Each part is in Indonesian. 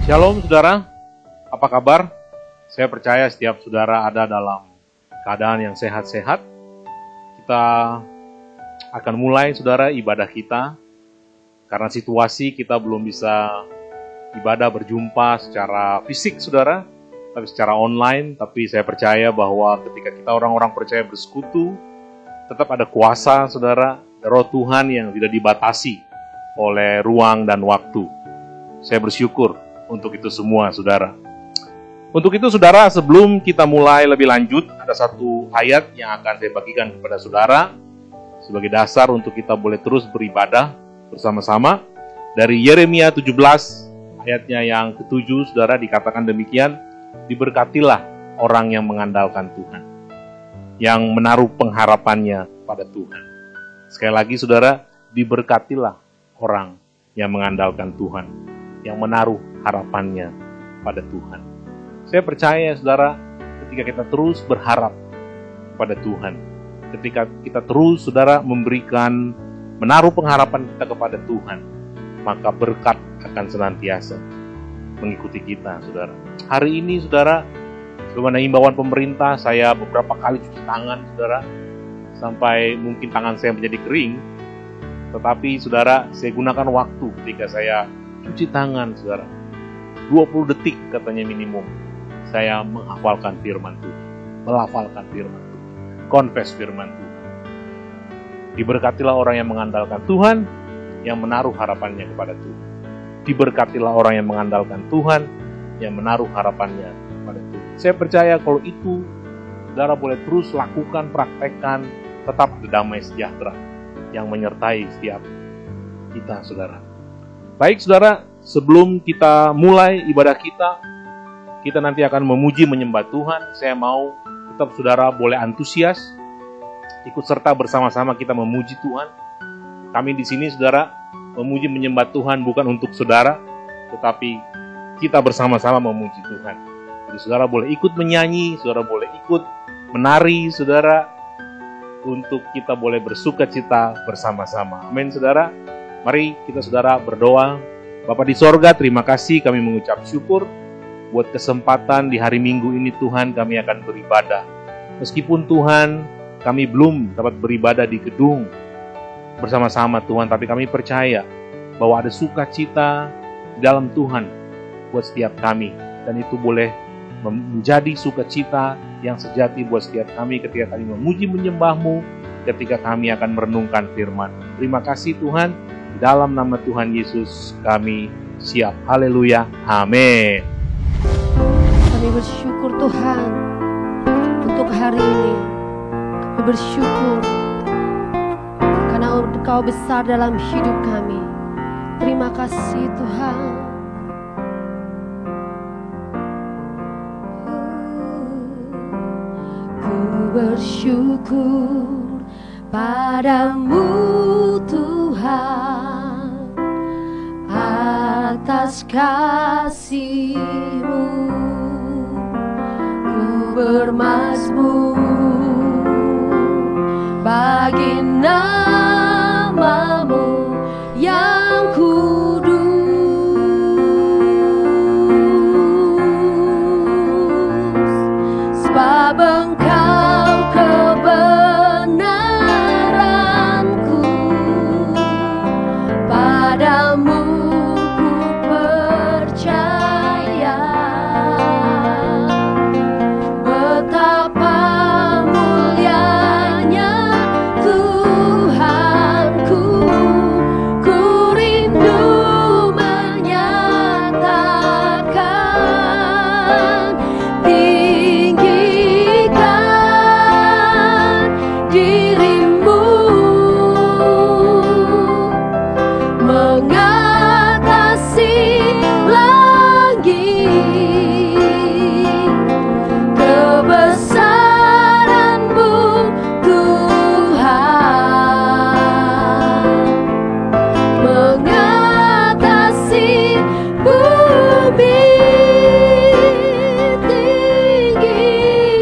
Shalom saudara, apa kabar? Saya percaya setiap saudara ada dalam keadaan yang sehat-sehat. Kita akan mulai saudara ibadah kita. Karena situasi kita belum bisa ibadah berjumpa secara fisik saudara, tapi secara online. Tapi saya percaya bahwa ketika kita orang-orang percaya bersekutu, tetap ada kuasa saudara, Roh Tuhan yang tidak dibatasi oleh ruang dan waktu. Saya bersyukur untuk itu semua, saudara. Untuk itu, saudara, sebelum kita mulai lebih lanjut, ada satu ayat yang akan saya bagikan kepada saudara sebagai dasar untuk kita boleh terus beribadah bersama-sama. Dari Yeremia 17, ayatnya yang ke-7, saudara, dikatakan demikian, diberkatilah orang yang mengandalkan Tuhan, yang menaruh pengharapannya pada Tuhan. Sekali lagi, saudara, diberkatilah orang yang mengandalkan Tuhan, yang menaruh harapannya pada Tuhan. Saya percaya, saudara, ketika kita terus berharap pada Tuhan, ketika kita terus, saudara, menaruh pengharapan kita kepada Tuhan, maka berkat akan senantiasa mengikuti kita, saudara. Hari ini, saudara, sebagaimana himbauan pemerintah, saya beberapa kali cuci tangan, saudara, sampai mungkin tangan saya menjadi kering. Tetapi, saudara, saya gunakan waktu ketika saya cuci tangan, saudara. 20 detik katanya minimum. Saya menghafalkan firman Tuhan, melafalkan firman Tuhan, confess firman Tuhan. Diberkatilah orang yang mengandalkan Tuhan, yang menaruh harapannya kepada Tuhan. Diberkatilah orang yang mengandalkan Tuhan, yang menaruh harapannya kepada Tuhan. Saya percaya kalau itu, saudara boleh terus lakukan, praktekkan, tetap ada damai sejahtera yang menyertai setiap kita, saudara. Baik, saudara, sebelum kita mulai ibadah kita nanti akan memuji menyembah Tuhan. Saya mau tetap saudara boleh antusias, ikut serta bersama-sama kita memuji Tuhan. Kami di sini, saudara, memuji menyembah Tuhan bukan untuk saudara, tetapi kita bersama-sama memuji Tuhan. Jadi saudara boleh ikut menyanyi, saudara boleh ikut menari, saudara, untuk kita boleh bersuka cita bersama-sama. Amin, saudara. Mari kita, saudara, berdoa. Bapa di sorga, terima kasih, kami mengucap syukur buat kesempatan di hari Minggu ini, Tuhan, kami akan beribadah. Meskipun, Tuhan, kami belum dapat beribadah di gedung bersama-sama, Tuhan, tapi kami percaya bahwa ada sukacita di dalam Tuhan buat setiap kami. Dan itu boleh menjadi sukacita yang sejati buat setiap kami ketika kami memuji menyembah-Mu, ketika kami akan merenungkan firman. Terima kasih, Tuhan. Dalam nama Tuhan Yesus kami siap. Haleluya. Amin. Kami bersyukur Tuhan untuk hari ini. Kami bersyukur karena Engkau besar dalam hidup kami. Terima kasih Tuhan. Ku bersyukur padamu Tuhan atas kasih-Mu. Ku bermazmur bagi nama-Mu yang kudus, sebab Engkau kebenaranku. Padamu ku percaya, betapa mulianya Tuhanku. Ku rindu menyatakan, tinggikan dirimu mengatasi langit. Kebesaran-Mu Tuhan mengatasi bumi.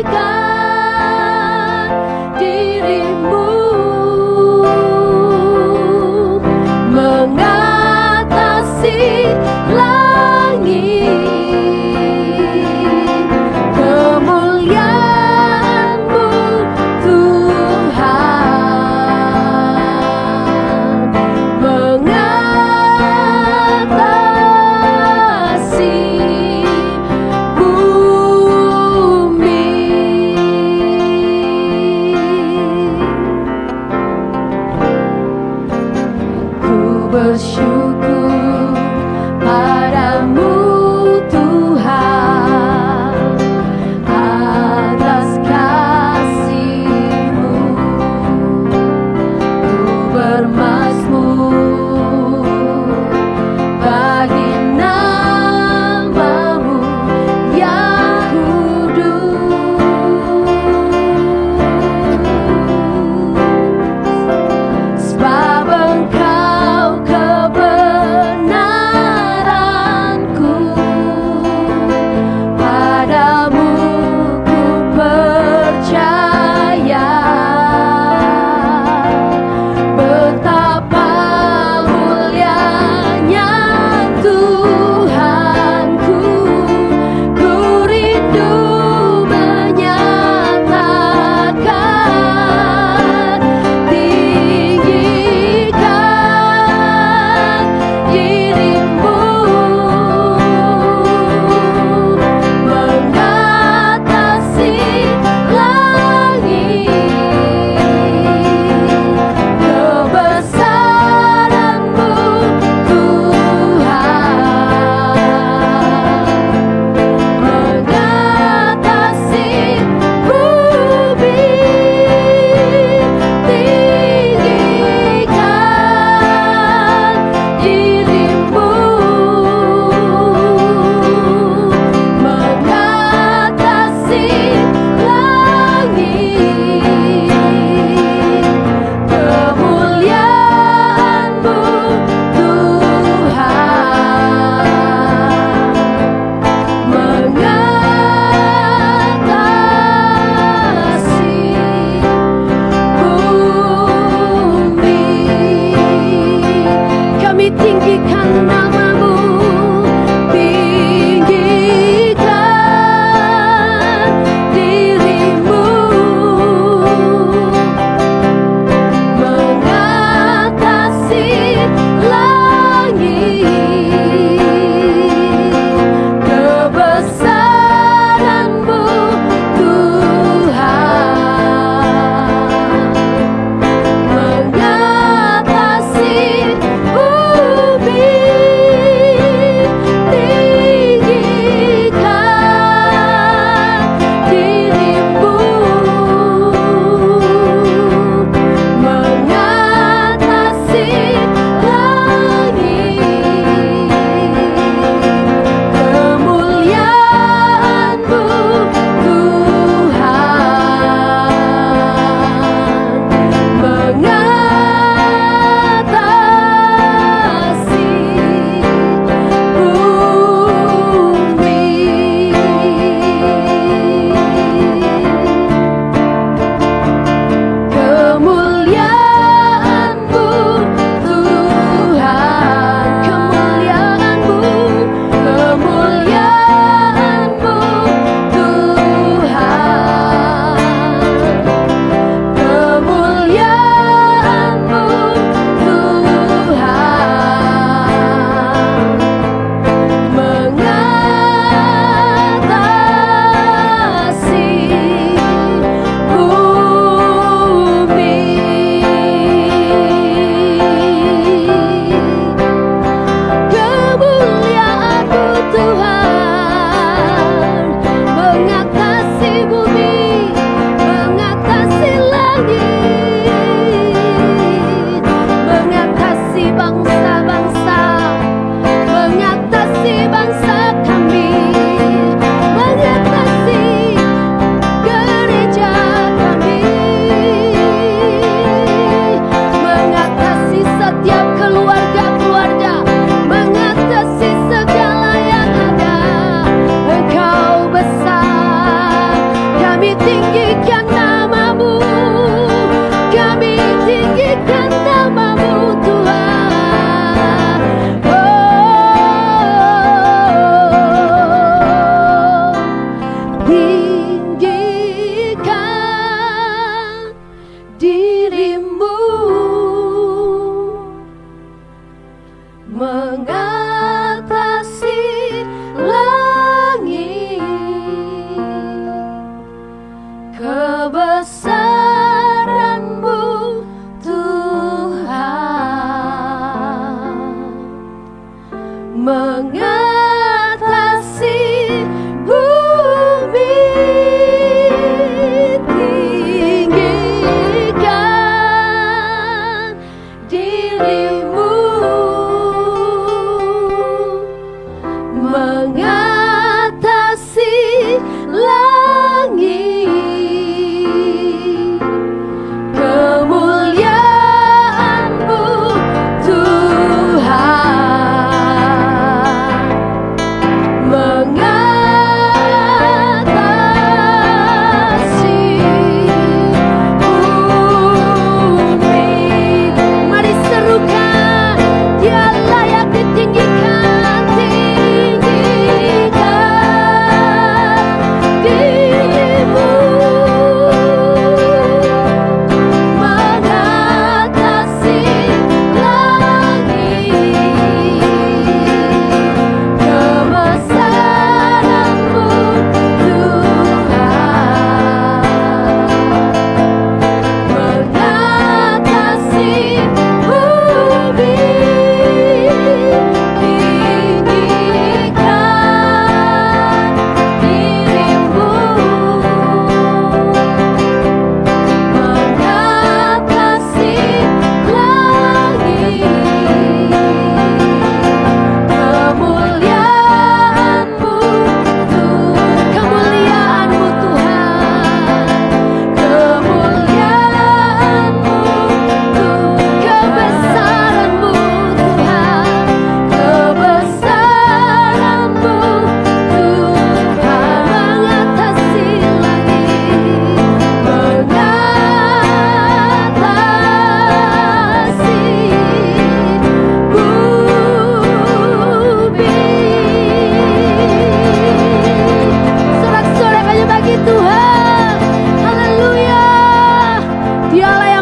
Tinggikan dirimu mengatasi langit.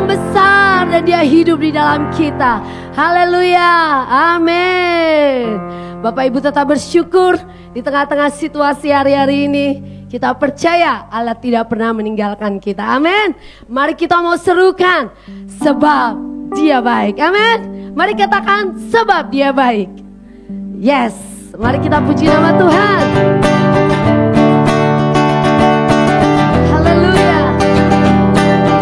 besar dan Dia hidup di dalam kita. Haleluya, amin. Bapak Ibu tetap bersyukur di tengah-tengah situasi hari-hari ini. Kita percaya Allah tidak pernah meninggalkan kita, amin. Mari kita mau serukan, sebab Dia baik, amin. Mari katakan, sebab Dia baik. Yes, mari kita puji nama Tuhan. Haleluya. Haleluya.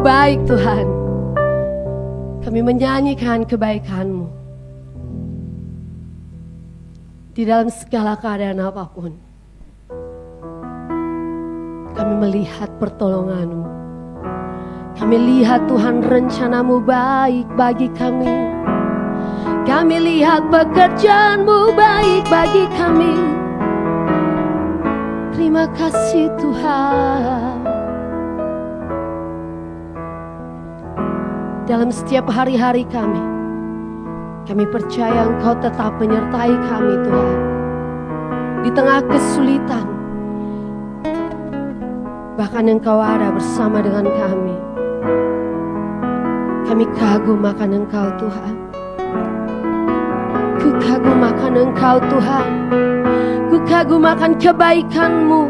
baik Tuhan. Kami menyanyikan kebaikan-Mu di dalam segala keadaan apapun. Kami melihat pertolongan-Mu. Kami lihat Tuhan rencana-Mu baik bagi kami. Kami lihat pekerjaan-Mu baik bagi kami. Terima kasih Tuhan. Dalam setiap hari-hari kami percaya Engkau tetap menyertai kami Tuhan. Di tengah kesulitan, bahkan Engkau ada bersama dengan kami. Kami kagum akan Engkau Tuhan. Ku kagum akan Engkau Tuhan. Ku kagum akan kebaikan-Mu.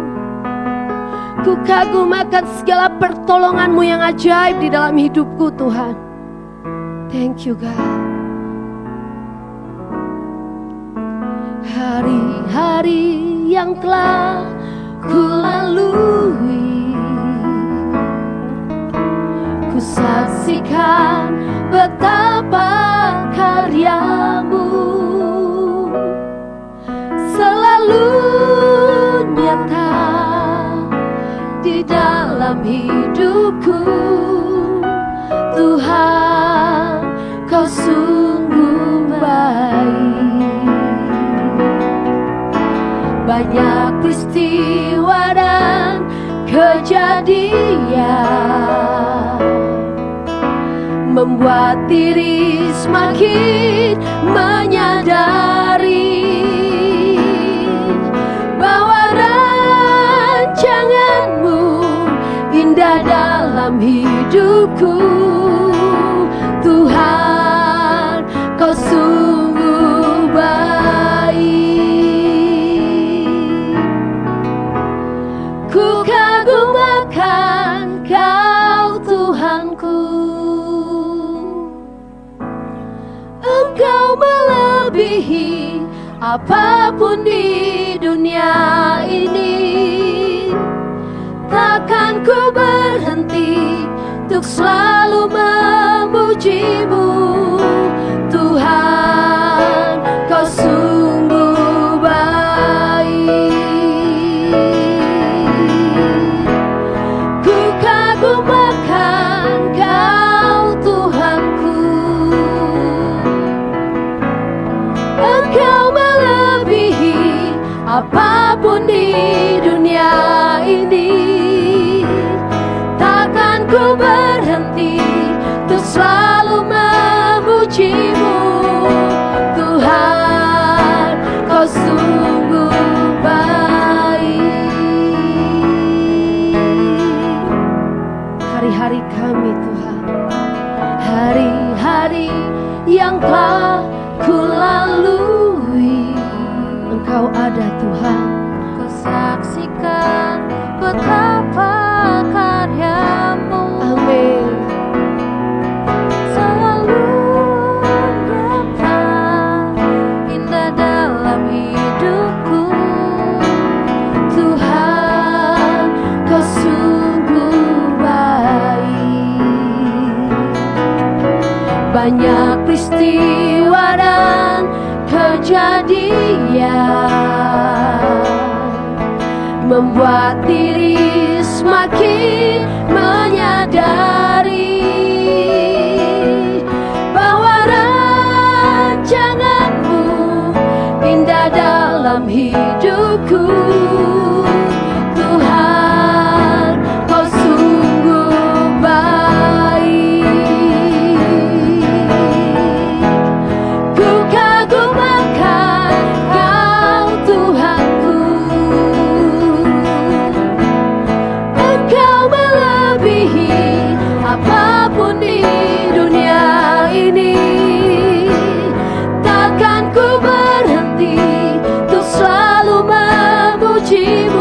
Ku kagum akan segala pertolongan-Mu yang ajaib di dalam hidupku Tuhan. Thank you God. Hari-hari yang telah ku lalui, ku saksikan betapa karya-Mu selalu nyata di dalam hidupku. Tuhan, Kau sungguh baik. Banyak peristiwa dan kejadian membuat diri semakin menyadari bahwa rancangan-Mu indah dalam hidupku. Tuhan, Kau sungguh baik. Ku kagum akan Kau Tuhanku. Engkau melebihi apapun di dunia ini. Takkan ku berhenti untuk selalu memuji-Mu. Tuhan, Kau sungguh baik. Ku kagum akan Kau Tuhanku. Engkau melebihi apapun di dunia ini. Takkan ku berhenti untuk selalu memuji-Mu. Tuhan, Kau sungguh baik. Hari-hari kami Tuhan, hari-hari yang telah ku lalui, Engkau ada Tuhan. Ku saksikan betapa karya-Mu. Amin. Selalu nyata indah dalam hidupku. Tuhan, Kau sungguh baik. Banyak peristiwa dan kejadian membuat diri semakin menyadari bahwa rancangan-Mu indah dalam hidupku. Tuhan, Kau sungguh baik. Ku kagum akan Kau Tuhanku. Engkau melebihi apapun di dunia ini. Takkan ku berhenti untuk selalu memuji-Mu.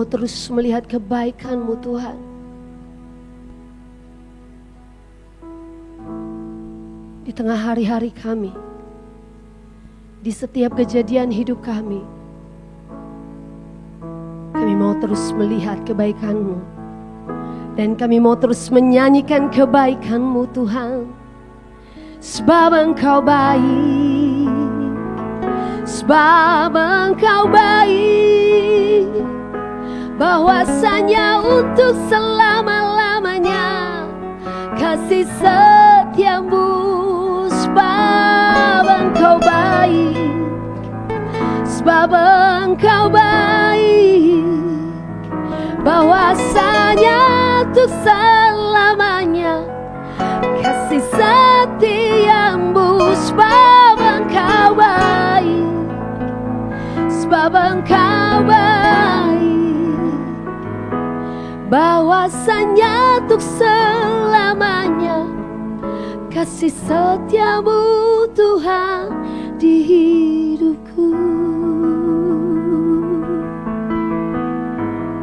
mau terus melihat kebaikan-Mu Tuhan. Di tengah hari-hari kami, di setiap kejadian hidup kami mau terus melihat kebaikan-Mu. Dan kami mau terus menyanyikan kebaikan-Mu Tuhan. Sebab Engkau baik, sebab Engkau baik, bahwasanya untuk selama-lamanya kasih setia-Mu. Sebab Engkau baik, sebab Engkau baik, bahwasanya untuk selamanya kasih setia-Mu. Sebab Engkau baik, sebab Engkau baik, bahwasanya untuk selamanya kasih setia-Mu Tuhan di hidupku.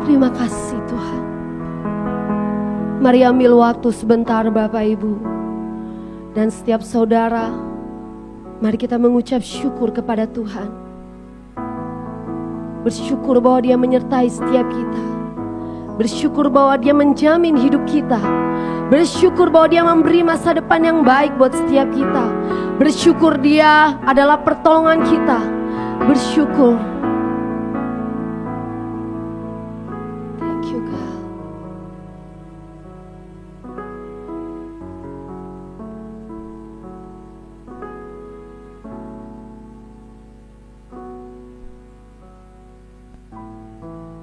Terima kasih Tuhan. Mari ambil waktu sebentar Bapak Ibu dan setiap saudara. Mari kita mengucap syukur kepada Tuhan. Bersyukur bahwa Dia menyertai setiap kita. Bersyukur bahwa Dia menjamin hidup kita. Bersyukur bahwa Dia memberi masa depan yang baik buat setiap kita. Bersyukur Dia adalah pertolongan kita. Bersyukur. Thank you God.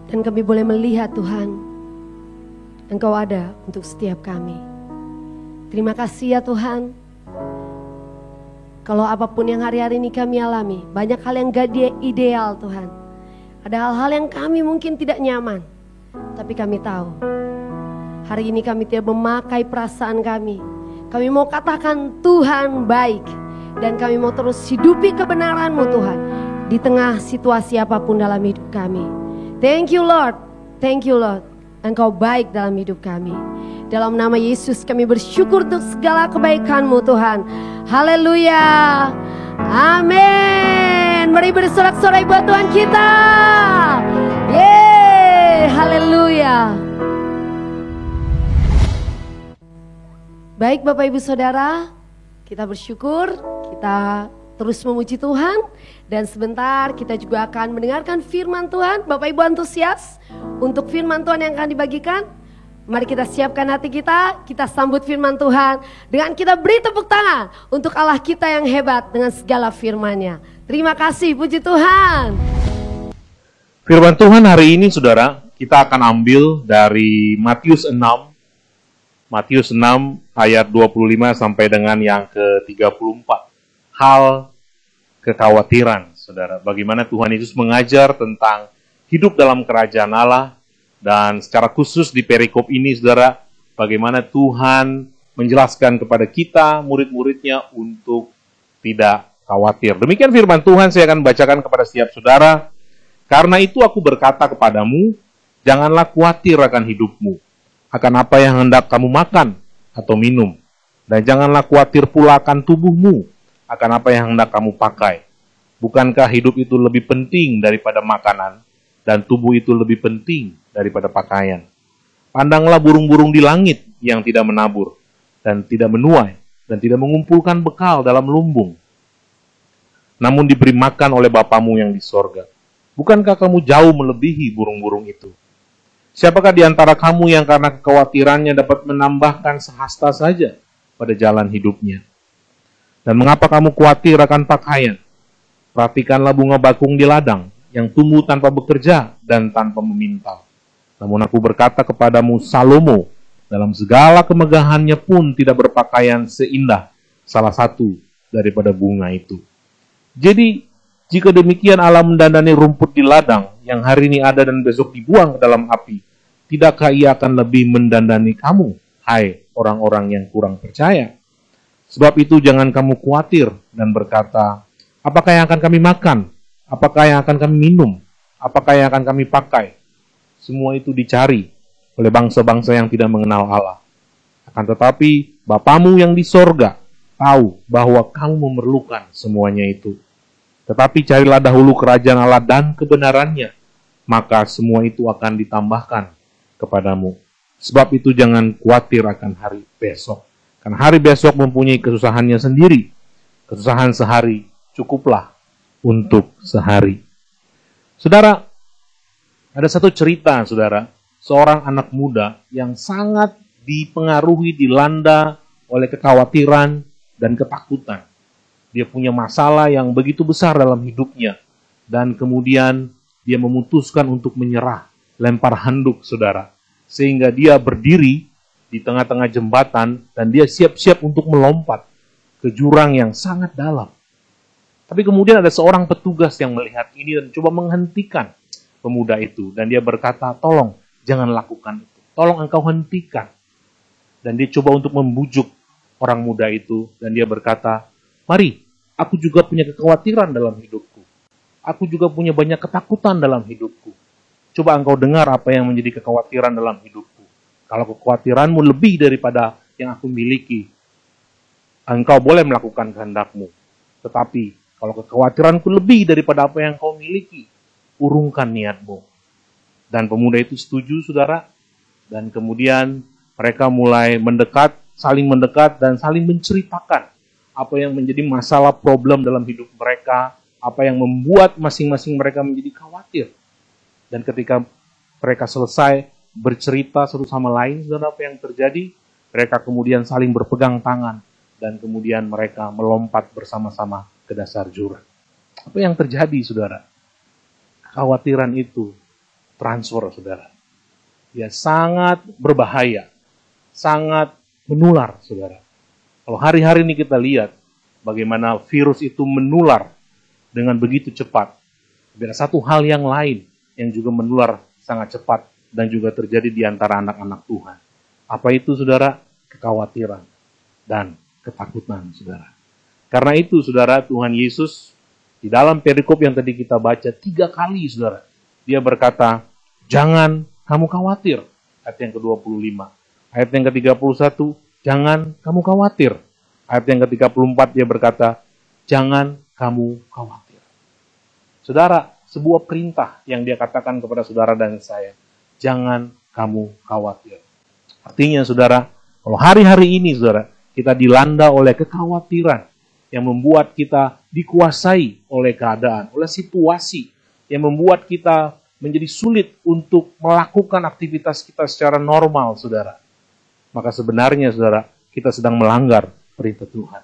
Dan kami boleh melihat Tuhan, Engkau ada untuk setiap kami. Terima kasih ya Tuhan. Kalau apapun yang hari-hari ini kami alami, banyak hal yang gak ideal Tuhan. Ada hal-hal yang kami mungkin tidak nyaman. Tapi kami tahu, hari ini kami tidak memakai perasaan kami. Kami mau katakan Tuhan baik. Dan kami mau terus hidupi kebenaran-Mu Tuhan, di tengah situasi apapun dalam hidup kami. Thank you Lord, thank you Lord. Engkau baik dalam hidup kami. Dalam nama Yesus kami bersyukur untuk segala kebaikan-Mu Tuhan. Haleluya. Amin. Mari bersorak-sorai buat Tuhan kita. Yeay. Haleluya. Baik Bapak Ibu Saudara, kita bersyukur, kita terus memuji Tuhan. Dan sebentar kita juga akan mendengarkan firman Tuhan. Bapak Ibu antusias untuk firman Tuhan yang akan dibagikan? Mari kita siapkan hati kita sambut firman Tuhan dengan kita beri tepuk tangan untuk Allah kita yang hebat dengan segala firman-Nya. Terima kasih, puji Tuhan. Firman Tuhan hari ini saudara, kita akan ambil dari Matius 6. Matius 6 ayat 25 sampai dengan yang ke-34. Hal kekhawatiran, saudara. Bagaimana Tuhan Yesus mengajar tentang hidup dalam kerajaan Allah. Dan secara khusus di perikop ini, saudara, bagaimana Tuhan menjelaskan kepada kita, murid-muridnya, untuk tidak khawatir. Demikian firman Tuhan, saya akan bacakan kepada setiap saudara. Karena itu aku berkata kepadamu, janganlah khawatir akan hidupmu, akan apa yang hendak kamu makan atau minum. Dan janganlah khawatir pula akan tubuhmu, akan apa yang hendak kamu pakai. Bukankah hidup itu lebih penting daripada makanan, dan tubuh itu lebih penting daripada pakaian? Pandanglah burung-burung di langit yang tidak menabur, dan tidak menuai, dan tidak mengumpulkan bekal dalam lumbung. Namun diberi makan oleh Bapamu yang di sorga. Bukankah kamu jauh melebihi burung-burung itu? Siapakah di antara kamu yang karena kekhawatirannya dapat menambahkan sehasta saja pada jalan hidupnya? Dan mengapa kamu khawatir akan pakaian? Perhatikanlah bunga bakung di ladang, yang tumbuh tanpa bekerja dan tanpa memintal. Namun aku berkata kepadamu, Salomo dalam segala kemegahannya pun tidak berpakaian seindah salah satu daripada bunga itu. Jadi, jika demikian Allah mendandani rumput di ladang yang hari ini ada dan besok dibuang ke dalam api, tidakkah Ia akan lebih mendandani kamu, hai orang-orang yang kurang percaya? Sebab itu jangan kamu khawatir dan berkata, apakah yang akan kami makan? Apakah yang akan kami minum? Apakah yang akan kami pakai? semua itu dicari oleh bangsa-bangsa yang tidak mengenal Allah. Akan tetapi Bapamu yang di sorga tahu bahwa kamu memerlukan semuanya itu. Tetapi carilah dahulu kerajaan Allah dan kebenarannya, maka semua itu akan ditambahkan kepadamu. Sebab itu jangan khawatir akan hari besok. Karena hari besok mempunyai kesusahannya sendiri. Kesusahan sehari cukuplah untuk sehari. Saudara, ada satu cerita, saudara, seorang anak muda yang sangat dipengaruhi, dilanda oleh kekhawatiran dan ketakutan. Dia punya masalah yang begitu besar dalam hidupnya. Dan kemudian dia memutuskan untuk menyerah, lempar handuk, saudara. Sehingga dia berdiri di tengah-tengah jembatan dan dia siap-siap untuk melompat ke jurang yang sangat dalam. Tapi kemudian ada seorang petugas yang melihat ini dan coba menghentikan pemuda itu. Dan dia berkata, tolong jangan lakukan itu. Tolong engkau hentikan. Dan dia coba untuk membujuk orang muda itu. Dan dia berkata, mari, aku juga punya kekhawatiran dalam hidupku. Aku juga punya banyak ketakutan dalam hidupku. Coba engkau dengar apa yang menjadi kekhawatiran dalam hidupku. Kalau kekhawatiranmu lebih daripada yang aku miliki, engkau boleh melakukan kehendakmu. Tetapi kalau kekhawatiranku lebih daripada apa yang kau miliki, urungkan niatmu. Dan pemuda itu setuju, saudara. Dan kemudian mereka mulai mendekat, saling mendekat dan saling menceritakan apa yang menjadi masalah problem dalam hidup mereka, apa yang membuat masing-masing mereka menjadi khawatir. Dan ketika mereka selesai bercerita satu sama lain, saudara, apa yang terjadi? Mereka kemudian saling berpegang tangan dan kemudian mereka melompat bersama-sama ke dasar jurang. Apa yang terjadi, saudara? Kekhawatiran itu transfer, saudara. Ya, sangat berbahaya, sangat menular, saudara. Kalau hari-hari ini kita lihat bagaimana virus itu menular dengan begitu cepat. Ada satu hal yang lain yang juga menular sangat cepat dan juga terjadi di antara anak-anak Tuhan. Apa itu, saudara? Kekhawatiran dan ketakutan, saudara. Karena itu, saudara, Tuhan Yesus di dalam perikop yang tadi kita baca 3 kali, saudara, dia berkata, jangan kamu khawatir. Ayat yang ke-25. Ayat yang ke-31, jangan kamu khawatir. Ayat yang ke-34 dia berkata, jangan kamu khawatir. Saudara, sebuah perintah yang dia katakan kepada saudara dan saya, jangan kamu khawatir. Artinya, saudara, kalau hari-hari ini, saudara, kita dilanda oleh kekhawatiran yang membuat kita dikuasai oleh keadaan, oleh situasi yang membuat kita menjadi sulit untuk melakukan aktivitas kita secara normal, saudara. Maka sebenarnya, saudara, kita sedang melanggar perintah Tuhan.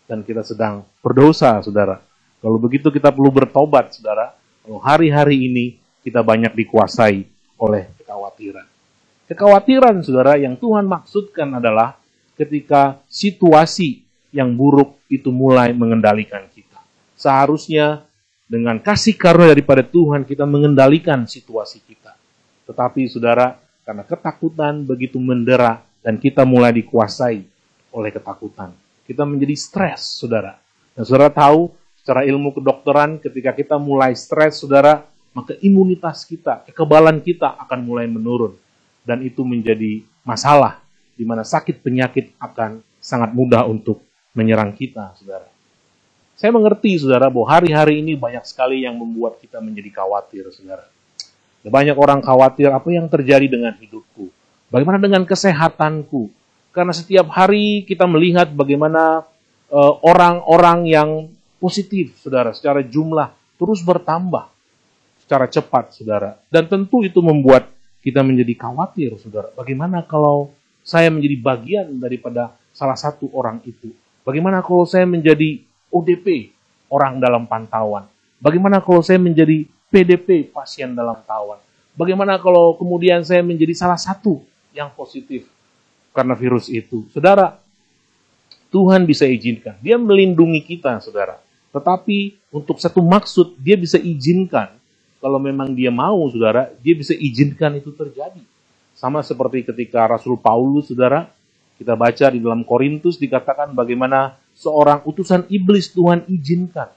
Dan kita sedang berdosa, saudara. Kalau begitu kita perlu bertobat, saudara. Kalau hari-hari ini kita banyak dikuasai oleh kekhawatiran. Kekhawatiran, saudara, yang Tuhan maksudkan adalah ketika situasi yang buruk itu mulai mengendalikan kita. Seharusnya dengan kasih karunia daripada Tuhan kita mengendalikan situasi kita. Tetapi, saudara, karena ketakutan begitu mendera dan kita mulai dikuasai oleh ketakutan, kita menjadi stres, saudara. Dan saudara tahu, secara ilmu kedokteran, ketika kita mulai stres, saudara, maka imunitas kita, kekebalan kita akan mulai menurun. Dan itu menjadi masalah, di mana sakit penyakit akan sangat mudah untuk menyerang kita, saudara. Saya mengerti, saudara, bahwa hari-hari ini banyak sekali yang membuat kita menjadi khawatir, saudara. Banyak orang khawatir apa yang terjadi dengan hidupku. Bagaimana dengan kesehatanku? Karena setiap hari kita melihat bagaimana orang-orang yang positif, saudara, secara jumlah terus bertambah secara cepat, saudara. Dan tentu itu membuat kita menjadi khawatir, saudara. Bagaimana kalau saya menjadi bagian daripada salah satu orang itu? Bagaimana kalau saya menjadi ODP, orang dalam pantauan? Bagaimana kalau saya menjadi PDP, pasien dalam pantauan? Bagaimana kalau kemudian saya menjadi salah satu yang positif karena virus itu? Saudara, Tuhan bisa izinkan. Dia melindungi kita, saudara. Tetapi untuk satu maksud, dia bisa izinkan. Kalau memang dia mau, saudara, dia bisa izinkan itu terjadi. Sama seperti ketika Rasul Paulus, saudara, kita baca di dalam Korintus dikatakan bagaimana seorang utusan iblis Tuhan izinkan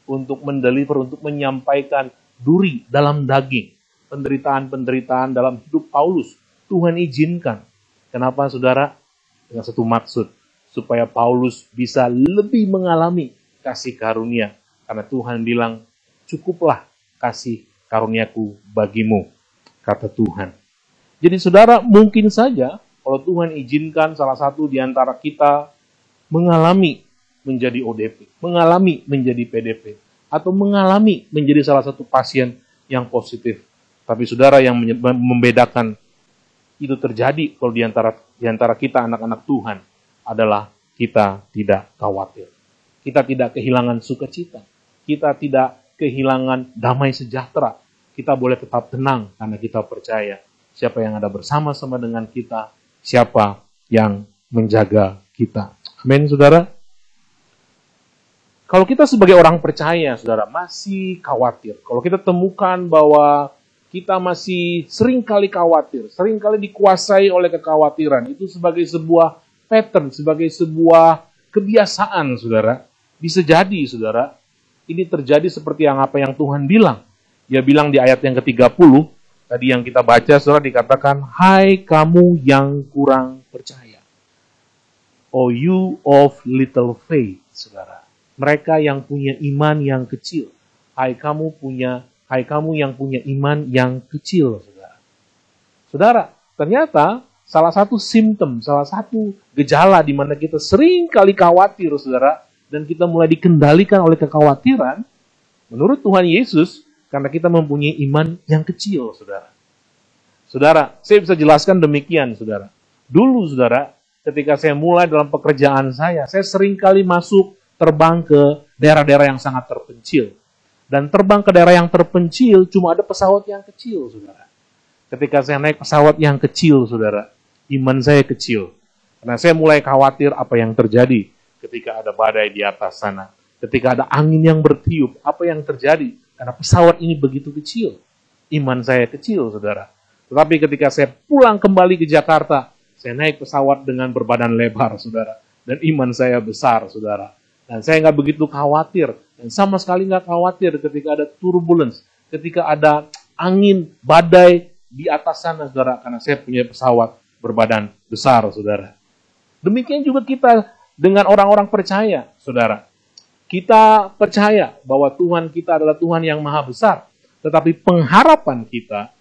untuk mendeliver, untuk menyampaikan duri dalam daging. penderitaan-penderitaan dalam hidup Paulus. Tuhan izinkan. Kenapa saudara? Dengan satu maksud. Supaya Paulus bisa lebih mengalami kasih karunia. Karena Tuhan bilang, cukuplah kasih karuniaku bagimu, kata Tuhan. Jadi saudara, mungkin saja kalau Tuhan izinkan salah satu di antara kita mengalami menjadi ODP, mengalami menjadi PDP, atau mengalami menjadi salah satu pasien yang positif. Tapi saudara, yang membedakan itu terjadi kalau di antara kita anak-anak Tuhan adalah kita tidak khawatir. Kita tidak kehilangan sukacita. Kita tidak kehilangan damai sejahtera. Kita boleh tetap tenang karena kita percaya siapa yang ada bersama-sama dengan kita, siapa yang menjaga kita. Amin, saudara. Kalau kita sebagai orang percaya, saudara, masih khawatir. Kalau kita temukan bahwa kita masih seringkali khawatir, seringkali dikuasai oleh kekhawatiran, itu sebagai sebuah pattern, sebagai sebuah kebiasaan, saudara. Bisa jadi, saudara, ini terjadi seperti apa yang Tuhan bilang. Dia bilang di ayat yang ke-30, tadi yang kita baca, saudara, dikatakan, hai kamu yang kurang percaya. Oh you of little faith, saudara. Mereka yang punya iman yang kecil. Hai kamu yang punya iman yang kecil, saudara. Saudara, ternyata salah satu simptom, salah satu gejala di mana kita sering kali khawatir, saudara, dan kita mulai dikendalikan oleh kekhawatiran, menurut Tuhan Yesus, karena kita mempunyai iman yang kecil, saudara. Saudara, saya bisa jelaskan demikian, saudara. Dulu, saudara, ketika saya mulai dalam pekerjaan saya sering kali terbang ke daerah-daerah yang sangat terpencil. Dan terbang ke daerah yang terpencil, cuma ada pesawat yang kecil, saudara. Ketika saya naik pesawat yang kecil, saudara, iman saya kecil. Karena saya mulai khawatir apa yang terjadi ketika ada badai di atas sana. Ketika ada angin yang bertiup, apa yang terjadi? Karena pesawat ini begitu kecil. Iman saya kecil, saudara. Tetapi ketika saya pulang kembali ke Jakarta, saya naik pesawat dengan berbadan lebar, saudara. Dan iman saya besar, saudara. Dan saya nggak begitu khawatir. Dan sama sekali nggak khawatir ketika ada turbulence. Ketika ada angin, badai di atas sana, saudara. Karena saya punya pesawat berbadan besar, saudara. Demikian juga kita dengan orang-orang percaya, saudara. Kita percaya bahwa Tuhan kita adalah Tuhan yang maha besar. Tetapi pengharapan kita,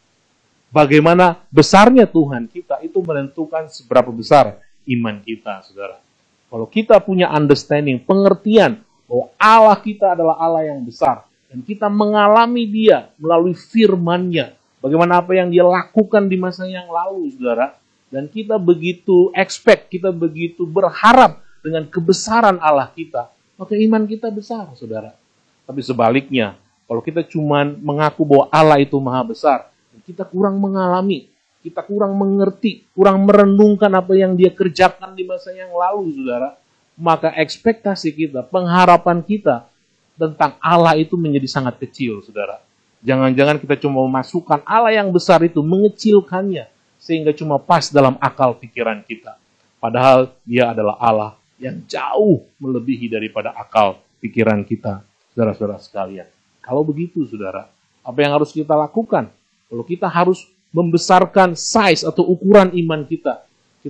bagaimana besarnya Tuhan kita, itu menentukan seberapa besar iman kita, saudara. Kalau kita punya understanding, pengertian bahwa Allah kita adalah Allah yang besar, dan kita mengalami Dia melalui firman-Nya, bagaimana apa yang Dia lakukan di masa yang lalu, saudara, dan kita begitu expect, kita begitu berharap dengan kebesaran Allah kita, maka iman kita besar, saudara. Tapi sebaliknya, kalau kita cuma mengaku bahwa Allah itu maha besar, kita kurang mengalami, kita kurang mengerti, kurang merenungkan apa yang Dia kerjakan di masa yang lalu, saudara, maka ekspektasi kita, pengharapan kita tentang Allah itu menjadi sangat kecil, saudara. Jangan-jangan kita cuma memasukkan Allah yang besar itu, mengecilkannya, sehingga cuma pas dalam akal pikiran kita. Padahal Dia adalah Allah yang jauh melebihi daripada akal pikiran kita, saudara-saudara sekalian. Kalau begitu, saudara, apa yang harus kita lakukan? Kalau kita harus membesarkan size atau ukuran iman kita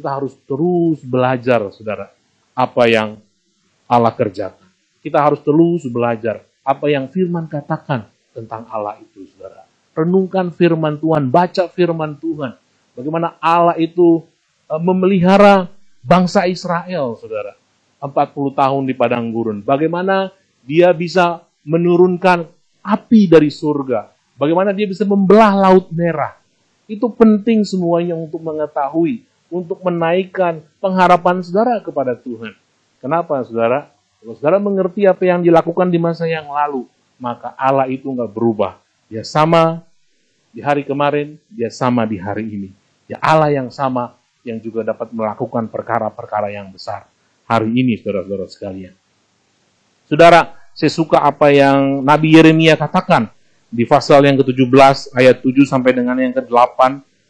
harus terus belajar, saudara, apa yang Allah kerjakan. Kita harus terus belajar apa yang firman katakan tentang Allah itu, saudara. Renungkan firman Tuhan, baca firman Tuhan. Bagaimana Allah itu memelihara bangsa Israel, saudara. 40 tahun di padang gurun. Bagaimana Dia bisa menurunkan api dari surga. Bagaimana Dia bisa membelah laut merah. Itu penting semuanya untuk mengetahui, untuk menaikkan pengharapan saudara kepada Tuhan. Kenapa, saudara? Kalau saudara mengerti apa yang dilakukan di masa yang lalu, maka Allah itu nggak berubah. Dia sama di hari kemarin, Dia sama di hari ini. Dia Allah yang sama, yang juga dapat melakukan perkara-perkara yang besar hari ini, saudara-saudara sekalian. Saudara, saya suka apa yang Nabi Yeremia katakan di pasal yang ke-17 ayat 7 sampai dengan yang ke-8,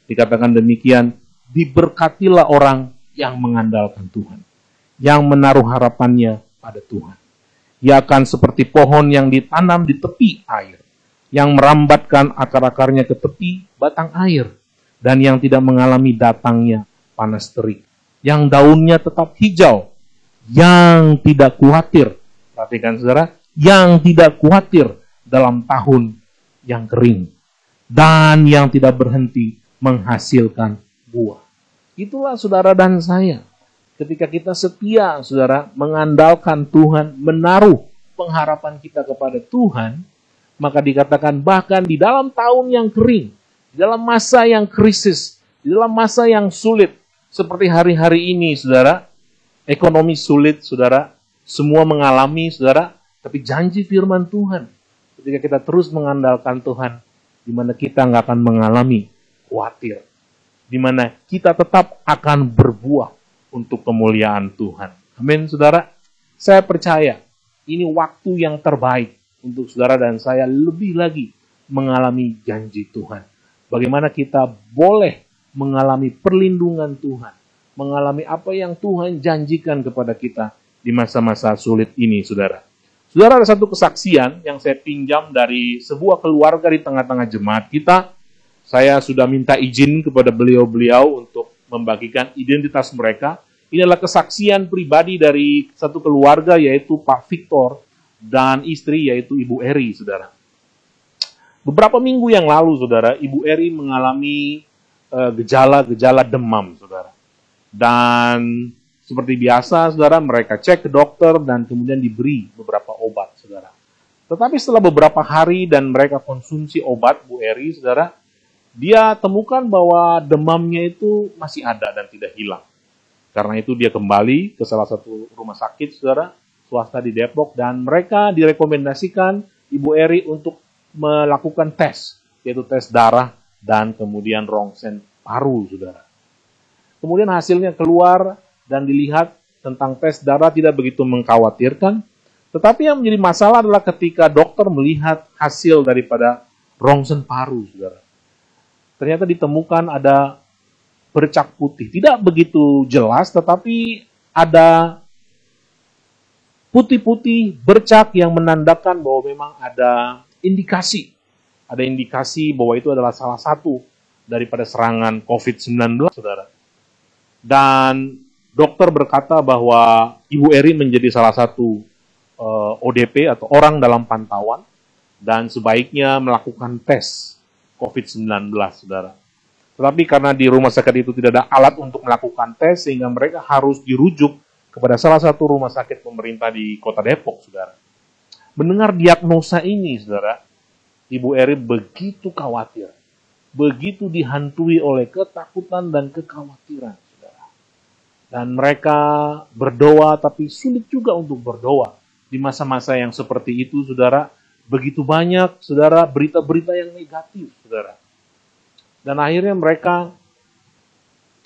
dikatakan demikian, diberkatilah orang yang mengandalkan Tuhan, yang menaruh harapannya pada Tuhan. Ia akan seperti pohon yang ditanam di tepi air, yang merambatkan akar-akarnya ke tepi batang air, dan yang tidak mengalami datangnya panas terik, yang daunnya tetap hijau, yang tidak khawatir, perhatikan saudara, yang tidak khawatir dalam tahun yang kering, dan yang tidak berhenti menghasilkan buah. Itulah saudara dan saya. Ketika kita setia, saudara, mengandalkan Tuhan, menaruh pengharapan kita kepada Tuhan, maka dikatakan bahkan di dalam tahun yang kering, di dalam masa yang krisis, di dalam masa yang sulit, seperti hari-hari ini, saudara, ekonomi sulit, saudara, semua mengalami, saudara, tapi janji firman Tuhan, ketika kita terus mengandalkan Tuhan, di mana kita nggak akan mengalami khawatir, di mana kita tetap akan berbuah untuk kemuliaan Tuhan. Amin, saudara. Saya percaya ini waktu yang terbaik untuk saudara dan saya lebih lagi mengalami janji Tuhan. Bagaimana kita boleh mengalami perlindungan Tuhan, mengalami apa yang Tuhan janjikan kepada kita di masa-masa sulit ini, saudara. Saudara, ada satu kesaksian yang saya pinjam dari sebuah keluarga di tengah-tengah jemaat kita. Saya sudah minta izin kepada beliau-beliau untuk membagikan identitas mereka. Ini adalah kesaksian pribadi dari satu keluarga, yaitu Pak Victor dan istri, yaitu Ibu Eri, saudara. Beberapa minggu yang lalu, saudara, Ibu Eri mengalami gejala-gejala demam, saudara. Dan seperti biasa, saudara, mereka cek ke dokter dan kemudian diberi beberapa obat, saudara. Tetapi setelah beberapa hari dan mereka konsumsi obat, Bu Eri, saudara, dia temukan bahwa demamnya itu masih ada dan tidak hilang. Karena itu dia kembali ke salah satu rumah sakit, saudara, swasta di Depok, dan mereka direkomendasikan Ibu Eri untuk melakukan tes, yaitu tes darah dan kemudian rongsen paru, saudara. Kemudian hasilnya keluar dan dilihat tentang tes darah tidak begitu mengkhawatirkan, tetapi yang menjadi masalah adalah ketika dokter melihat hasil daripada rongsen paru, saudara. Ternyata ditemukan ada bercak putih. Tidak begitu jelas, tetapi ada putih-putih bercak yang menandakan bahwa memang ada indikasi. Ada indikasi bahwa itu adalah salah satu daripada serangan COVID-19, saudara. Dan dokter berkata bahwa Ibu Eri menjadi salah satu ODP atau orang dalam pantauan dan sebaiknya melakukan tes COVID-19, saudara. Tetapi karena di rumah sakit itu tidak ada alat untuk melakukan tes, sehingga mereka harus dirujuk kepada salah satu rumah sakit pemerintah di kota Depok, saudara. Mendengar diagnosa ini, saudara, Ibu Eri begitu khawatir, begitu dihantui oleh ketakutan dan kekhawatiran, saudara. Dan mereka berdoa, tapi sulit juga untuk berdoa. Di masa-masa yang seperti itu, saudara, begitu banyak, saudara, berita-berita yang negatif, saudara. Dan akhirnya mereka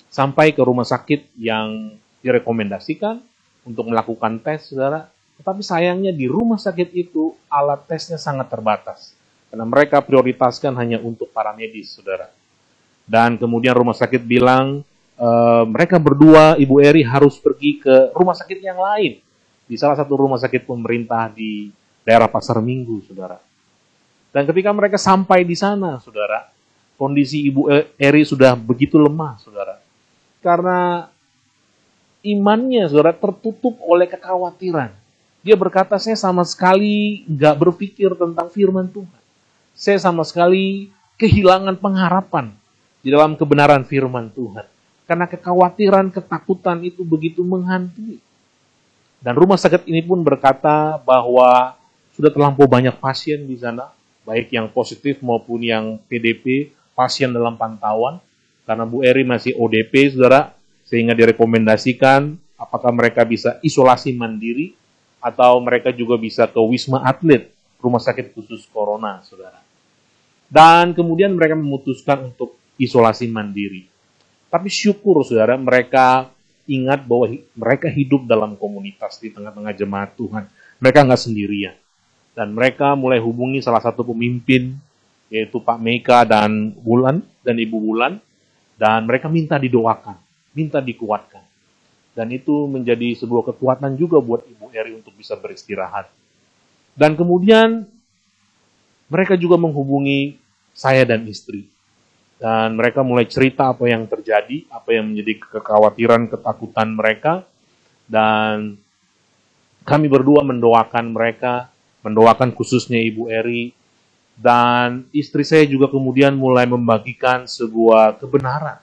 sampai ke rumah sakit yang direkomendasikan untuk melakukan tes, saudara. Tetapi sayangnya di rumah sakit itu alat tesnya sangat terbatas. Karena mereka prioritaskan hanya untuk para medis, saudara. Dan kemudian rumah sakit bilang, mereka berdua, Ibu Eri harus pergi ke rumah sakit yang lain. Di salah satu rumah sakit pemerintah di daerah Pasar Minggu, saudara. Dan ketika mereka sampai di sana, saudara, kondisi Ibu Eri sudah begitu lemah, saudara. Karena imannya, saudara, tertutup oleh kekhawatiran. Dia berkata, saya sama sekali nggak berpikir tentang firman Tuhan. Saya sama sekali kehilangan pengharapan di dalam kebenaran firman Tuhan. Karena kekhawatiran, ketakutan itu begitu menghantui. Dan rumah sakit ini pun berkata bahwa sudah terlampau banyak pasien di sana, baik yang positif maupun yang PDP, pasien dalam pantauan, karena Bu Eri masih ODP, saudara, sehingga direkomendasikan apakah mereka bisa isolasi mandiri, atau mereka juga bisa ke Wisma Atlet, rumah sakit khusus corona, saudara. Dan kemudian mereka memutuskan untuk isolasi mandiri. Tapi syukur, saudara, mereka ingat bahwa mereka hidup dalam komunitas di tengah-tengah jemaat Tuhan. Mereka nggak sendirian. Dan mereka mulai hubungi salah satu pemimpin, yaitu Pak Meka dan Bulan, dan Ibu Bulan, dan mereka minta didoakan, minta dikuatkan. Dan itu menjadi sebuah kekuatan juga buat Ibu Eri untuk bisa beristirahat. Dan kemudian mereka juga menghubungi saya dan istri. Dan mereka mulai cerita apa yang terjadi, apa yang menjadi kekhawatiran, ketakutan mereka. Dan kami berdua mendoakan mereka, mendoakan khususnya Ibu Eri. Dan istri saya juga kemudian mulai membagikan sebuah kebenaran.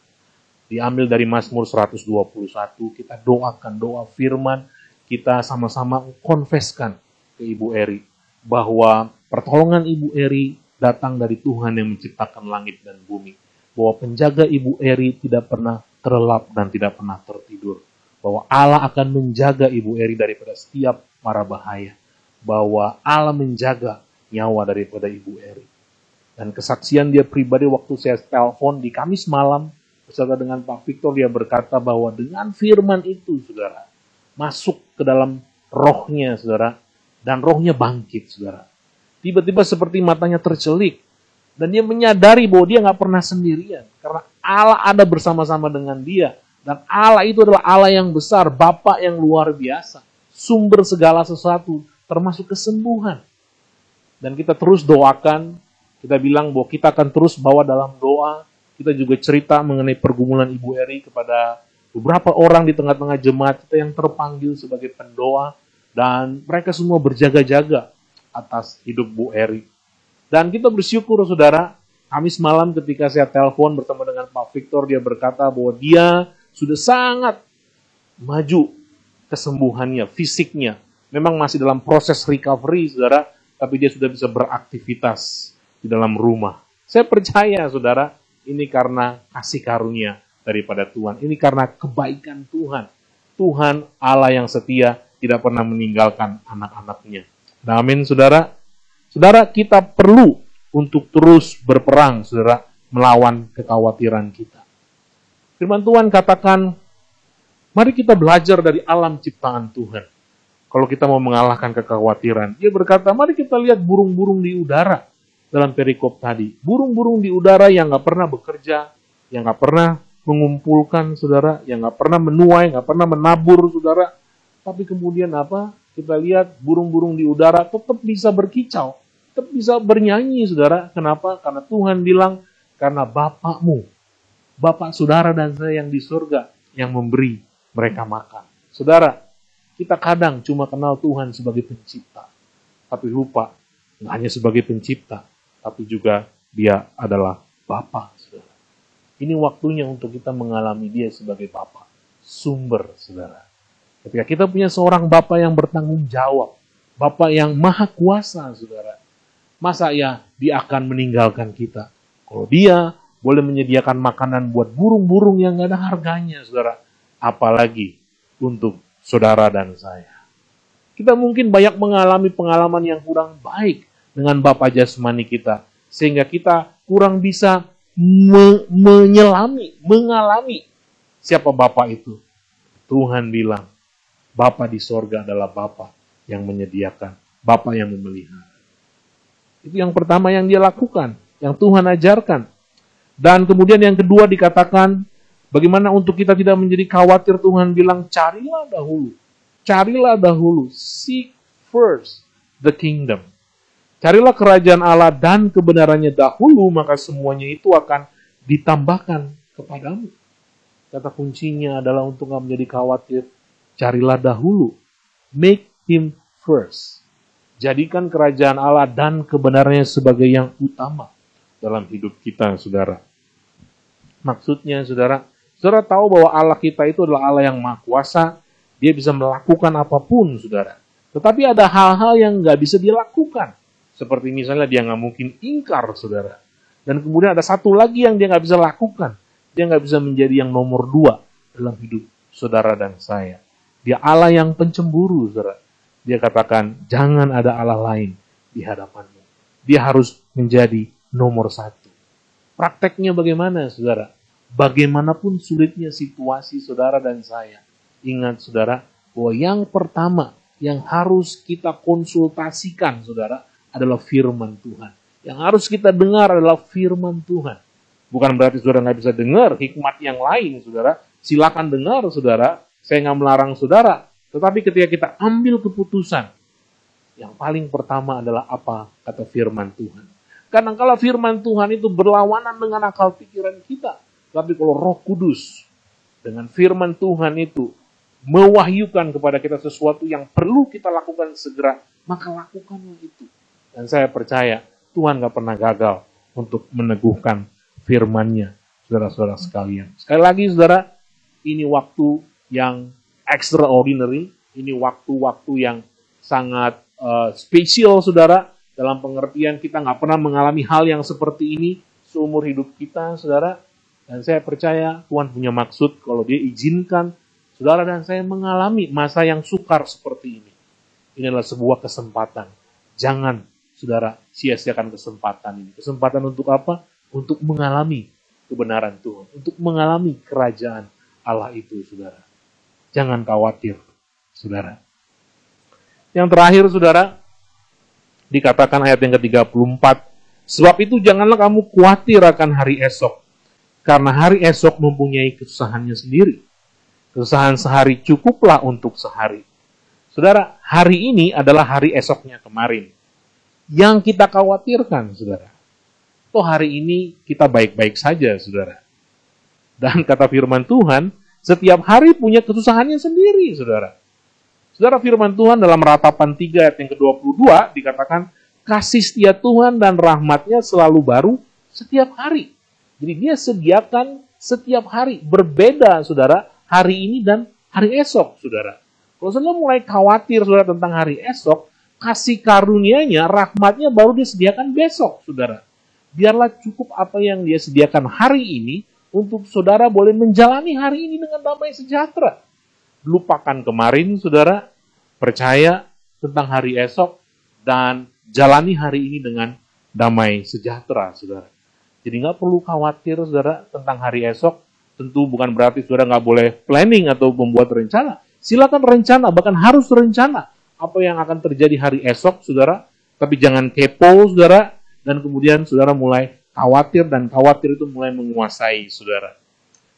Diambil dari Mazmur 121, kita doakan, doa firman, kita sama-sama konfeskan ke Ibu Eri. Bahwa pertolongan Ibu Eri datang dari Tuhan yang menciptakan langit dan bumi. Bahwa penjaga Ibu Eri tidak pernah terlelap dan tidak pernah tertidur. Bahwa Allah akan menjaga Ibu Eri daripada setiap mara bahaya. Bahwa Allah menjaga nyawa daripada Ibu Eri. Dan kesaksian dia pribadi waktu saya telepon di Kamis malam, beserta dengan Pak Victor, dia berkata bahwa dengan firman itu, saudara, masuk ke dalam rohnya, saudara, dan rohnya bangkit, saudara. Tiba-tiba seperti matanya tercelik. Dan dia menyadari bahwa dia nggak pernah sendirian. Karena Allah ada bersama-sama dengan dia. Dan Allah itu adalah Allah yang besar, Bapa yang luar biasa. Sumber segala sesuatu, termasuk kesembuhan. Dan kita terus doakan, kita bilang bahwa kita akan terus bawa dalam doa. Kita juga cerita mengenai pergumulan Ibu Eri kepada beberapa orang di tengah-tengah jemaat kita yang terpanggil sebagai pendoa. Dan mereka semua berjaga-jaga atas hidup Bu Eri. Dan kita bersyukur, saudara, Kamis malam ketika saya telepon bertemu dengan Pak Victor, dia berkata bahwa dia sudah sangat maju kesembuhannya, fisiknya. Memang masih dalam proses recovery, saudara, tapi dia sudah bisa beraktivitas di dalam rumah. Saya percaya, saudara, ini karena kasih karunia daripada Tuhan. Ini karena kebaikan Tuhan. Tuhan Allah yang setia tidak pernah meninggalkan anak-anaknya. Amin, saudara. Saudara, kita perlu untuk terus berperang, saudara, melawan kekhawatiran kita. Firman Tuhan katakan, mari kita belajar dari alam ciptaan Tuhan. Kalau kita mau mengalahkan kekhawatiran, dia berkata, mari kita lihat burung-burung di udara dalam perikop tadi. Burung-burung di udara yang nggak pernah bekerja, yang nggak pernah mengumpulkan, saudara, yang nggak pernah menuai, nggak pernah menabur, saudara. Tapi kemudian apa? Kita lihat burung-burung di udara tetap bisa berkicau, tetap bisa bernyanyi, saudara. Kenapa? Karena Tuhan bilang, karena Bapakmu, Bapak saudara dan saya yang di surga, yang memberi mereka makan. Saudara, kita kadang cuma kenal Tuhan sebagai pencipta, tapi lupa, nggak hanya sebagai pencipta, tapi juga dia adalah Bapa, saudara. Ini waktunya untuk kita mengalami dia sebagai Bapa, sumber, saudara. Ketika kita punya seorang Bapa yang bertanggung jawab, Bapa yang maha kuasa, saudara, masa ya dia akan meninggalkan kita? Kalau dia boleh menyediakan makanan buat burung-burung yang gak ada harganya, saudara, apalagi untuk saudara dan saya. Kita mungkin banyak mengalami pengalaman yang kurang baik dengan Bapa jasmani kita, sehingga kita kurang bisa mengalami siapa Bapa itu. Tuhan bilang, Bapa di sorga adalah Bapa yang menyediakan, Bapa yang memelihara. Itu yang pertama yang dia lakukan, yang Tuhan ajarkan. Dan kemudian yang kedua dikatakan, bagaimana untuk kita tidak menjadi khawatir, Tuhan bilang, carilah dahulu, seek first the kingdom. Carilah kerajaan Allah dan kebenarannya dahulu, maka semuanya itu akan ditambahkan kepadamu. Kata kuncinya adalah untuk gak menjadi khawatir, carilah dahulu. Make him first. Jadikan kerajaan Allah dan kebenarannya sebagai yang utama dalam hidup kita, saudara. Maksudnya, saudara tahu bahwa Allah kita itu adalah Allah yang maha kuasa. Dia bisa melakukan apapun, saudara. Tetapi ada hal-hal yang gak bisa dia lakukan. Seperti misalnya dia gak mungkin ingkar, saudara. Dan kemudian ada satu lagi yang dia gak bisa lakukan. Dia gak bisa menjadi yang nomor 2 dalam hidup saudara dan saya. Dia Allah yang pencemburu, saudara. Dia katakan, jangan ada Allah lain di hadapanmu. Dia harus menjadi nomor 1. Prakteknya bagaimana, saudara? Bagaimanapun sulitnya situasi saudara dan saya. Ingat, saudara, bahwa yang pertama yang harus kita konsultasikan, saudara, adalah firman Tuhan. Yang harus kita dengar adalah firman Tuhan. Bukan berarti saudara nggak bisa dengar hikmat yang lain, saudara. Silakan dengar, saudara. Saya nggak melarang saudara. Tetapi ketika kita ambil keputusan, yang paling pertama adalah apa kata firman Tuhan. Kadang-kala firman Tuhan itu berlawanan dengan akal pikiran kita. Tapi kalau Roh Kudus dengan firman Tuhan itu mewahyukan kepada kita sesuatu yang perlu kita lakukan segera, maka lakukanlah itu. Dan saya percaya Tuhan gak pernah gagal untuk meneguhkan firman-Nya, saudara-saudara sekalian. Sekali lagi saudara, ini waktu yang extraordinary, ini waktu-waktu yang sangat spesial saudara, dalam pengertian kita gak pernah mengalami hal yang seperti ini seumur hidup kita saudara. Dan saya percaya Tuhan punya maksud kalau Dia izinkan saudara dan saya mengalami masa yang sukar seperti ini. Ini adalah sebuah kesempatan. Jangan saudara sia-siakan kesempatan ini. Kesempatan untuk apa? Untuk mengalami kebenaran Tuhan. Untuk mengalami kerajaan Allah itu saudara. Jangan khawatir saudara. Yang terakhir saudara, dikatakan ayat yang ke-34. Sebab itu janganlah kamu khawatir akan hari esok. Karena hari esok mempunyai kesusahannya sendiri. Kesusahan sehari cukuplah untuk sehari. Saudara, hari ini adalah hari esoknya kemarin. Yang kita khawatirkan, saudara. Toh hari ini kita baik-baik saja, saudara. Dan kata firman Tuhan, setiap hari punya kesusahannya sendiri, saudara. Saudara, firman Tuhan dalam Ratapan 3 ayat yang ke-22 dikatakan, kasih setia Tuhan dan rahmat-Nya selalu baru setiap hari. Jadi Dia sediakan setiap hari. Berbeda, saudara, hari ini dan hari esok, saudara. Kalau saudara mulai khawatir, saudara, tentang hari esok, kasih karunia-Nya, rahmat-Nya baru disediakan besok, saudara. Biarlah cukup apa yang Dia sediakan hari ini untuk saudara boleh menjalani hari ini dengan damai sejahtera. Lupakan kemarin, saudara, percaya tentang hari esok, dan jalani hari ini dengan damai sejahtera, saudara. Jadi nggak perlu khawatir, saudara, tentang hari esok. Tentu bukan berarti saudara nggak boleh planning atau membuat rencana. Silakan rencana, bahkan harus rencana apa yang akan terjadi hari esok, saudara. Tapi jangan kepo, saudara, dan kemudian saudara mulai khawatir, dan khawatir itu mulai menguasai, saudara.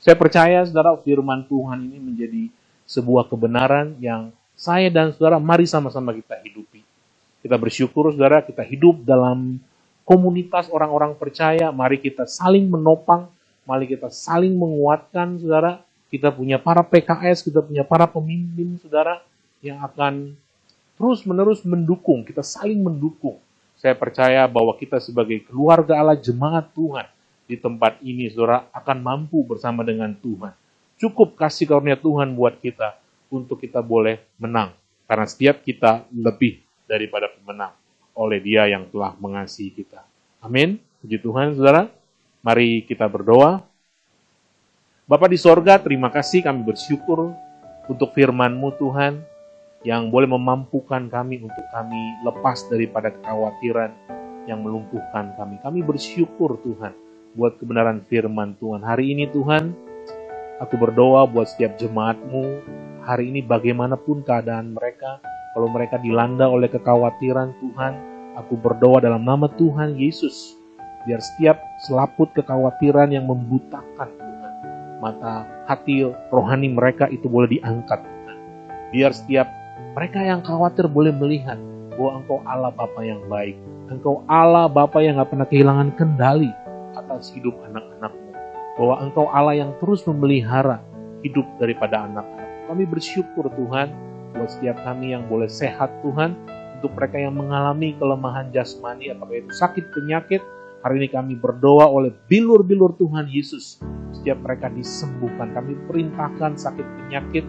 Saya percaya, saudara, firman Tuhan ini menjadi sebuah kebenaran yang saya dan saudara mari sama-sama kita hidupi. Kita bersyukur, saudara, kita hidup dalam komunitas orang-orang percaya. Mari kita saling menopang, mari kita saling menguatkan, saudara. Kita punya para PKS, kita punya para pemimpin, saudara, yang akan terus-menerus mendukung. Kita saling mendukung. Saya percaya bahwa kita sebagai keluarga Allah, jemaat Tuhan di tempat ini, saudara, akan mampu bersama dengan Tuhan. Cukup kasih karunia Tuhan buat kita untuk kita boleh menang. Karena setiap kita lebih daripada pemenang oleh Dia yang telah mengasihi kita. Amin. Puji Tuhan, saudara. Mari kita berdoa. Bapa di sorga, terima kasih, kami bersyukur untuk firman-Mu, Tuhan, yang boleh memampukan kami untuk kami lepas daripada kekhawatiran yang melumpuhkan kami. Kami bersyukur, Tuhan, buat kebenaran firman Tuhan. Hari ini, Tuhan, aku berdoa buat setiap jemaat-Mu. Hari ini bagaimanapun keadaan mereka, kalau mereka dilanda oleh kekhawatiran, Tuhan, aku berdoa dalam nama Tuhan Yesus, biar setiap selaput kekhawatiran yang membutakan, Tuhan, mata hati rohani mereka itu boleh diangkat, Tuhan. Biar setiap mereka yang khawatir boleh melihat bahwa Engkau Allah Bapa yang baik. Engkau Allah Bapa yang gak pernah kehilangan kendali atas hidup anak-anak-Mu. Bahwa Engkau Allah yang terus memelihara hidup daripada anak-anak. Kami bersyukur, Tuhan, buat setiap kami yang boleh sehat, Tuhan. Untuk mereka yang mengalami kelemahan jasmani, apakah itu sakit, penyakit, hari ini kami berdoa oleh bilur-bilur Tuhan Yesus. Setiap mereka disembuhkan. Kami perintahkan sakit penyakit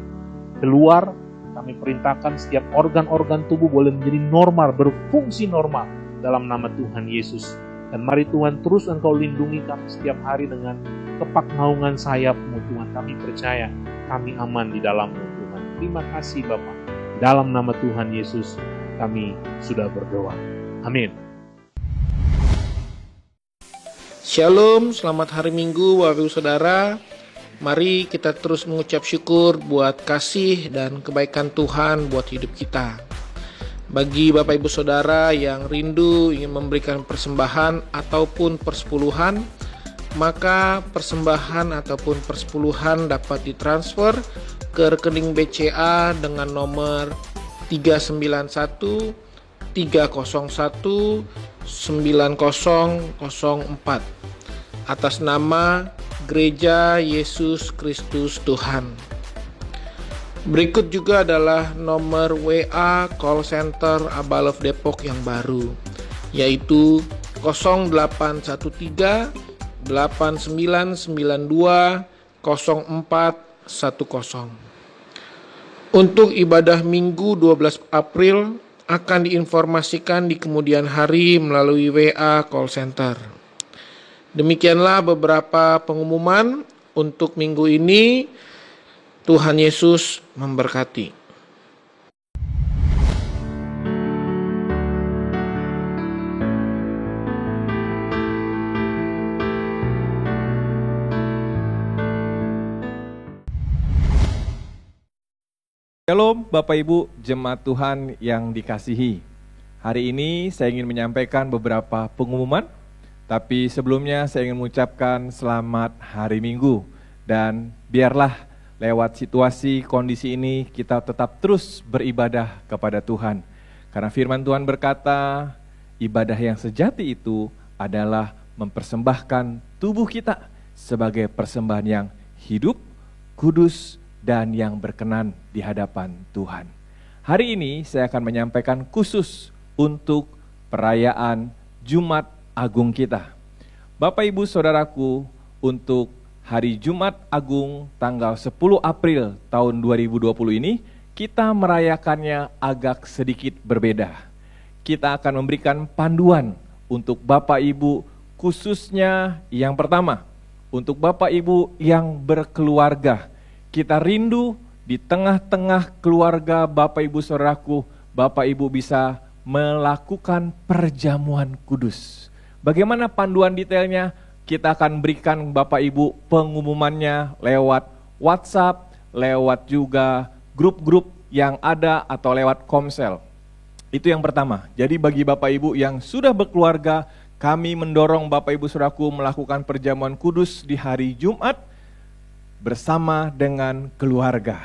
keluar. Kami perintahkan setiap organ-organ tubuh boleh menjadi normal, berfungsi normal dalam nama Tuhan Yesus. Dan mari Tuhan terus Engkau lindungi kami setiap hari dengan kepak naungan sayap-Mu, Tuhan. Kami percaya kami aman di dalam-Mu, Tuhan. Terima kasih Bapa. Dalam nama Tuhan Yesus kami sudah berdoa. Amin. Shalom, selamat hari Minggu Bapak Ibu Saudara. Mari kita terus mengucap syukur buat kasih dan kebaikan Tuhan buat hidup kita. Bagi Bapak Ibu Saudara yang rindu ingin memberikan persembahan ataupun persepuluhan, maka persembahan ataupun persepuluhan dapat ditransfer ke rekening BCA dengan nomor 391 301 9004 atas nama Gereja Yesus Kristus Tuhan. Berikut juga adalah nomor WA call center Abalov Depok yang baru, yaitu 0813 8992 0410. Untuk ibadah Minggu 12 April akan diinformasikan di kemudian hari melalui WA call center. Demikianlah beberapa pengumuman untuk minggu ini. Tuhan Yesus memberkati. Shalom Bapak Ibu Jemaat Tuhan yang dikasihi. Hari ini saya ingin menyampaikan beberapa pengumuman, tapi sebelumnya saya ingin mengucapkan selamat hari Minggu. Dan biarlah lewat situasi kondisi ini kita tetap terus beribadah kepada Tuhan. Karena firman Tuhan berkata, ibadah yang sejati itu adalah mempersembahkan tubuh kita sebagai persembahan yang hidup, kudus, dan yang berkenan di hadapan Tuhan. Hari ini saya akan menyampaikan khusus untuk perayaan Jumat Agung kita. Bapak Ibu Saudaraku, untuk hari Jumat Agung tanggal 10 April tahun 2020 ini, kita merayakannya agak sedikit berbeda. Kita akan memberikan panduan untuk Bapak Ibu, khususnya yang pertama, untuk Bapak Ibu yang berkeluarga. Kita rindu di tengah-tengah keluarga Bapak Ibu Saudaraku, Bapak Ibu bisa melakukan perjamuan kudus. Bagaimana panduan detailnya? Kita akan berikan Bapak Ibu pengumumannya lewat WhatsApp, lewat juga grup-grup yang ada atau lewat Komsel. Itu yang pertama. Jadi bagi Bapak Ibu yang sudah berkeluarga, kami mendorong Bapak Ibu Saudaraku melakukan perjamuan kudus di hari Jumat bersama dengan keluarga.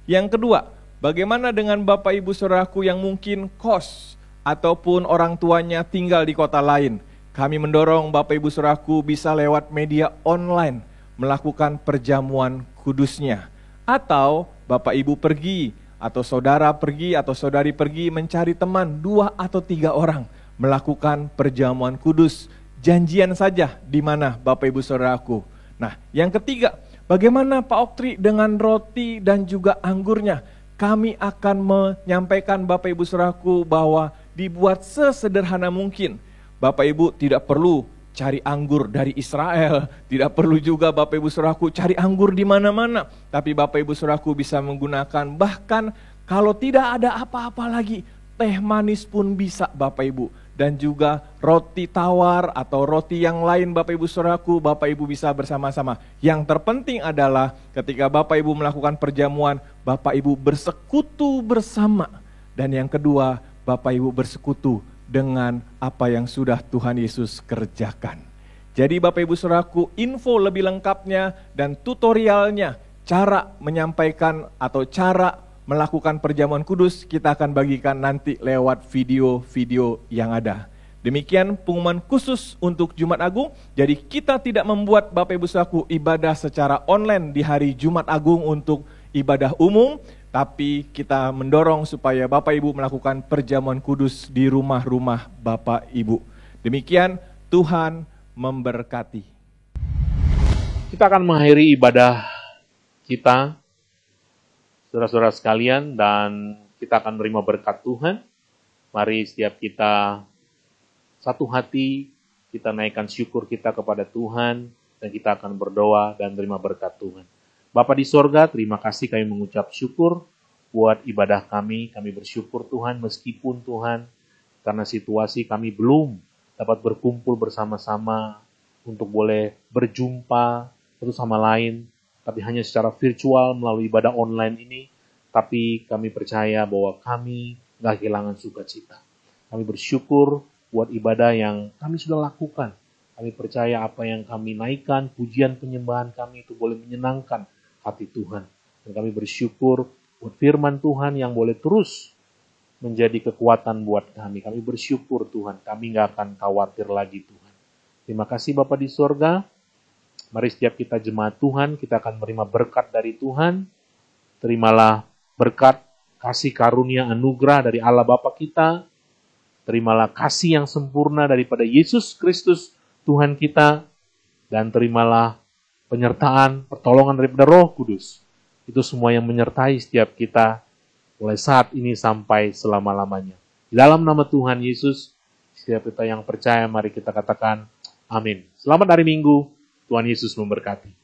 Yang kedua, bagaimana dengan Bapak Ibu Saudaraku yang mungkin kos ataupun orang tuanya tinggal di kota lain? Kami mendorong Bapak Ibu Saudaraku bisa lewat media online melakukan perjamuan kudusnya. Atau Bapak Ibu pergi, atau saudara pergi, atau saudari pergi mencari teman 2 atau 3 orang melakukan perjamuan kudus. Janjian saja di mana Bapak Ibu Saudaraku. Nah, yang ketiga, bagaimana Pak Oktri dengan roti dan juga anggurnya? Kami akan menyampaikan Bapak Ibu Saudaraku bahwa dibuat sesederhana mungkin. Bapak Ibu tidak perlu cari anggur dari Israel, tidak perlu juga Bapak Ibu Saudaraku cari anggur di mana-mana. Tapi Bapak Ibu Saudaraku bisa menggunakan, bahkan kalau tidak ada apa-apa lagi, teh manis pun bisa Bapak Ibu. Dan juga roti tawar atau roti yang lain Bapak Ibu Saudaraku, Bapak Ibu bisa bersama-sama. Yang terpenting adalah ketika Bapak Ibu melakukan perjamuan, Bapak Ibu bersekutu bersama. Dan yang kedua, Bapak Ibu bersekutu dengan apa yang sudah Tuhan Yesus kerjakan. Jadi Bapak Ibu Saudaraku, info lebih lengkapnya dan tutorialnya, cara menyampaikan atau cara melakukan perjamuan kudus, kita akan bagikan nanti lewat video-video yang ada. Demikian pengumuman khusus untuk Jumat Agung. Jadi kita tidak membuat Bapak Ibu Saudaraku ibadah secara online di hari Jumat Agung untuk ibadah umum, tapi kita mendorong supaya Bapak Ibu melakukan perjamuan kudus di rumah-rumah Bapak Ibu. Demikian, Tuhan memberkati. Kita akan mengakhiri ibadah kita, saudara-saudara sekalian, dan kita akan menerima berkat Tuhan. Mari setiap kita satu hati, kita naikkan syukur kita kepada Tuhan, dan kita akan berdoa dan menerima berkat Tuhan. Bapa di sorga, terima kasih kami mengucap syukur buat ibadah kami. Kami bersyukur Tuhan, meskipun Tuhan, karena situasi kami belum dapat berkumpul bersama-sama untuk boleh berjumpa satu sama lain, tapi hanya secara virtual melalui ibadah online ini. Tapi kami percaya bahwa kami gak kehilangan sukacita. Kami bersyukur buat ibadah yang kami sudah lakukan. Kami percaya apa yang kami naikkan, pujian penyembahan kami itu boleh menyenangkan hati Tuhan. Dan kami bersyukur buat firman Tuhan yang boleh terus menjadi kekuatan buat kami. Kami bersyukur Tuhan, kami nggak akan khawatir lagi Tuhan. Terima kasih Bapa di sorga. Mari setiap kita jemaat Tuhan, kita akan menerima berkat dari Tuhan. Terimalah berkat, kasih karunia anugerah dari Allah Bapa kita. Terimalah kasih yang sempurna daripada Yesus Kristus Tuhan kita. Dan terimalah penyertaan, pertolongan daripada Roh Kudus. Itu semua yang menyertai setiap kita mulai saat ini sampai selama-lamanya. Di dalam nama Tuhan Yesus, setiap kita yang percaya, mari kita katakan amin. Selamat hari Minggu, Tuhan Yesus memberkati.